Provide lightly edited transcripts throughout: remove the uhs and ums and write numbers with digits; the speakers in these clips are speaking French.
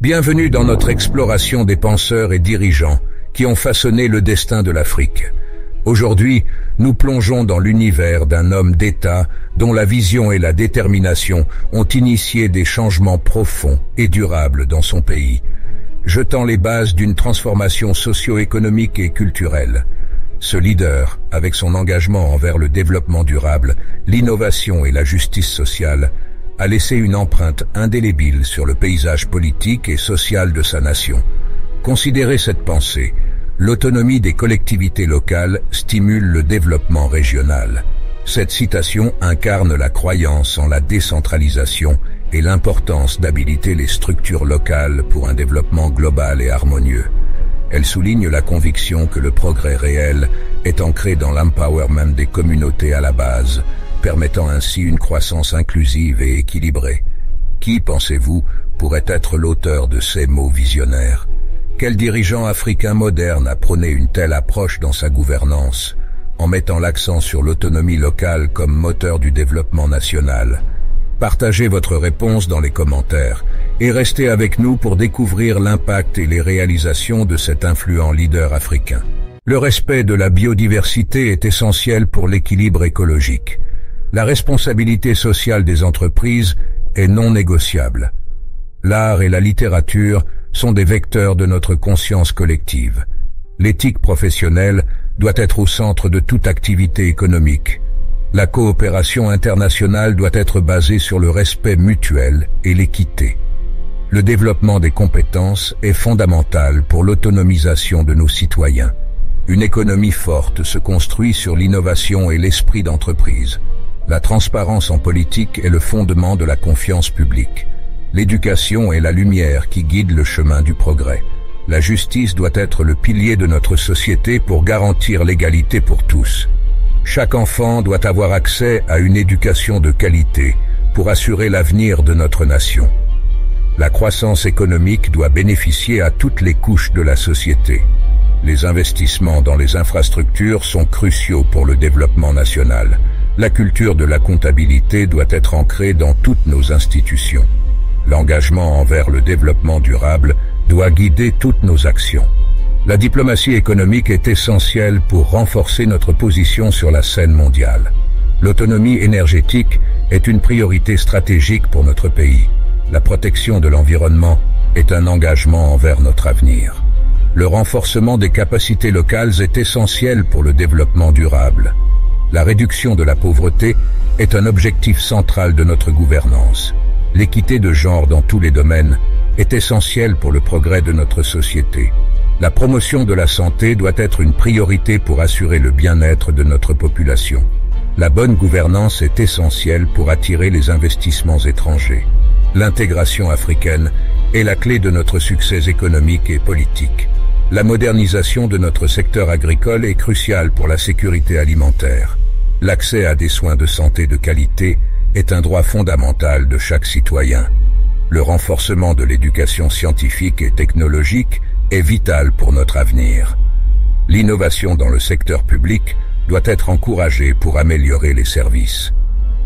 Bienvenue dans notre exploration des penseurs et dirigeants qui ont façonné le destin de l'Afrique. Aujourd'hui, nous plongeons dans l'univers d'un homme d'État dont la vision et la détermination ont initié des changements profonds et durables dans son pays, jetant les bases d'une transformation socio-économique et culturelle. Ce leader, avec son engagement envers le développement durable, l'innovation et la justice sociale, a laissé une empreinte indélébile sur le paysage politique et social de sa nation. Considérez cette pensée. L'autonomie des collectivités locales stimule le développement régional. Cette citation incarne la croyance en la décentralisation et l'importance d'habiliter les structures locales pour un développement global et harmonieux. Elle souligne la conviction que le progrès réel est ancré dans l'empowerment des communautés à la base, permettant ainsi une croissance inclusive et équilibrée. Qui, pensez-vous, pourrait être l'auteur de ces mots visionnaires? Quel dirigeant africain moderne a prôné une telle approche dans sa gouvernance, en mettant l'accent sur l'autonomie locale comme moteur du développement national? Partagez votre réponse dans les commentaires et restez avec nous pour découvrir l'impact et les réalisations de cet influent leader africain. Le respect de la biodiversité est essentiel pour l'équilibre écologique. La responsabilité sociale des entreprises est non négociable. L'art et la littérature sont des vecteurs de notre conscience collective. L'éthique professionnelle doit être au centre de toute activité économique. La coopération internationale doit être basée sur le respect mutuel et l'équité. Le développement des compétences est fondamental pour l'autonomisation de nos citoyens. Une économie forte se construit sur l'innovation et l'esprit d'entreprise. La transparence en politique est le fondement de la confiance publique. L'éducation est la lumière qui guide le chemin du progrès. La justice doit être le pilier de notre société pour garantir l'égalité pour tous. Chaque enfant doit avoir accès à une éducation de qualité pour assurer l'avenir de notre nation. La croissance économique doit bénéficier à toutes les couches de la société. Les investissements dans les infrastructures sont cruciaux pour le développement national. La culture de la comptabilité doit être ancrée dans toutes nos institutions. L'engagement envers le développement durable doit guider toutes nos actions. La diplomatie économique est essentielle pour renforcer notre position sur la scène mondiale. L'autonomie énergétique est une priorité stratégique pour notre pays. La protection de l'environnement est un engagement envers notre avenir. Le renforcement des capacités locales est essentiel pour le développement durable. La réduction de la pauvreté est un objectif central de notre gouvernance. L'équité de genre dans tous les domaines est essentielle pour le progrès de notre société. La promotion de la santé doit être une priorité pour assurer le bien-être de notre population. La bonne gouvernance est essentielle pour attirer les investissements étrangers. L'intégration africaine est la clé de notre succès économique et politique. La modernisation de notre secteur agricole est cruciale pour la sécurité alimentaire. L'accès à des soins de santé de qualité est un droit fondamental de chaque citoyen. Le renforcement de l'éducation scientifique et technologique est vital pour notre avenir. L'innovation dans le secteur public doit être encouragée pour améliorer les services.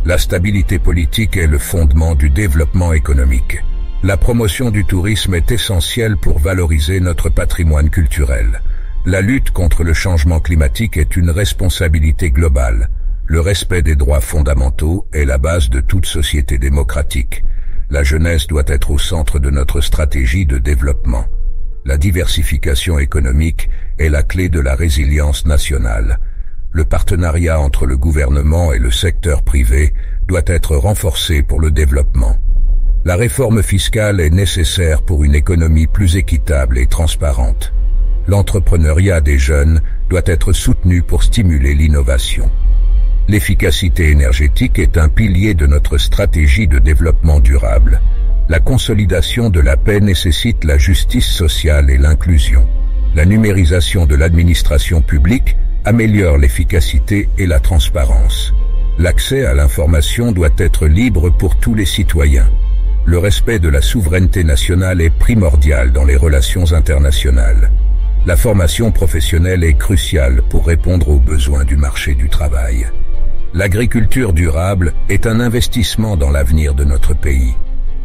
La stabilité politique est le fondement du développement économique. La promotion du tourisme est essentielle pour valoriser notre patrimoine culturel. La lutte contre le changement climatique est une responsabilité globale. Le respect des droits fondamentaux est la base de toute société démocratique. La jeunesse doit être au centre de notre stratégie de développement. La diversification économique est la clé de la résilience nationale. Le partenariat entre le gouvernement et le secteur privé doit être renforcé pour le développement. La réforme fiscale est nécessaire pour une économie plus équitable et transparente. L'entrepreneuriat des jeunes doit être soutenu pour stimuler l'innovation. L'efficacité énergétique est un pilier de notre stratégie de développement durable. La consolidation de la paix nécessite la justice sociale et l'inclusion. La numérisation de l'administration publique améliore l'efficacité et la transparence. L'accès à l'information doit être libre pour tous les citoyens. Le respect de la souveraineté nationale est primordial dans les relations internationales. La formation professionnelle est cruciale pour répondre aux besoins du marché du travail. L'agriculture durable est un investissement dans l'avenir de notre pays.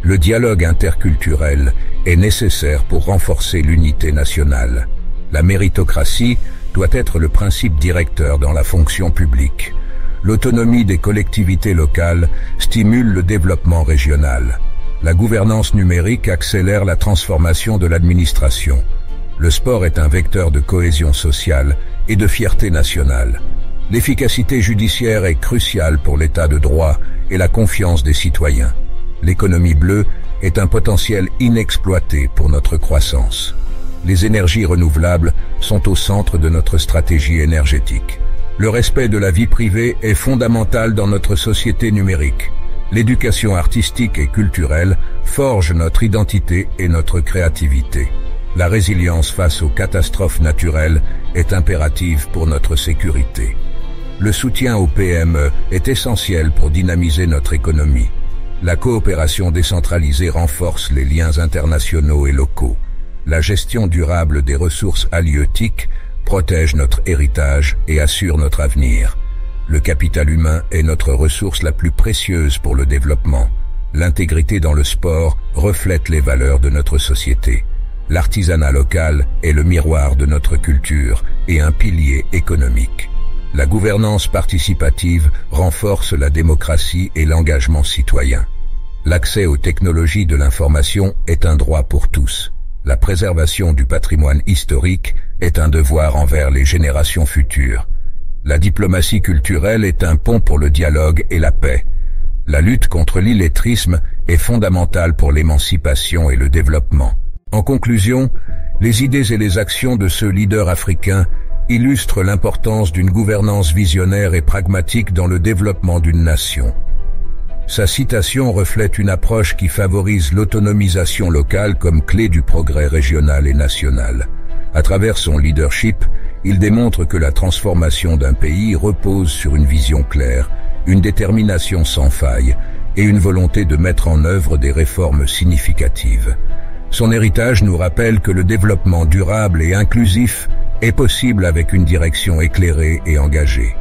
Le dialogue interculturel est nécessaire pour renforcer l'unité nationale. La méritocratie doit être le principe directeur dans la fonction publique. L'autonomie des collectivités locales stimule le développement régional. La gouvernance numérique accélère la transformation de l'administration. Le sport est un vecteur de cohésion sociale et de fierté nationale. L'efficacité judiciaire est cruciale pour l'état de droit et la confiance des citoyens. L'économie bleue est un potentiel inexploité pour notre croissance. Les énergies renouvelables sont au centre de notre stratégie énergétique. Le respect de la vie privée est fondamental dans notre société numérique. L'éducation artistique et culturelle forge notre identité et notre créativité. La résilience face aux catastrophes naturelles est impérative pour notre sécurité. Le soutien aux PME est essentiel pour dynamiser notre économie. La coopération décentralisée renforce les liens internationaux et locaux. La gestion durable des ressources halieutiques protège notre héritage et assure notre avenir. Le capital humain est notre ressource la plus précieuse pour le développement. L'intégrité dans le sport reflète les valeurs de notre société. L'artisanat local est le miroir de notre culture et un pilier économique. La gouvernance participative renforce la démocratie et l'engagement citoyen. L'accès aux technologies de l'information est un droit pour tous. La préservation du patrimoine historique est un devoir envers les générations futures. La diplomatie culturelle est un pont pour le dialogue et la paix. La lutte contre l'illettrisme est fondamentale pour l'émancipation et le développement. En conclusion, les idées et les actions de ce leader africain illustre l'importance d'une gouvernance visionnaire et pragmatique dans le développement d'une nation. Sa citation reflète une approche qui favorise l'autonomisation locale comme clé du progrès régional et national. À travers son leadership, il démontre que la transformation d'un pays repose sur une vision claire, une détermination sans faille et une volonté de mettre en œuvre des réformes significatives. Son héritage nous rappelle que le développement durable et inclusif est possible avec une direction éclairée et engagée.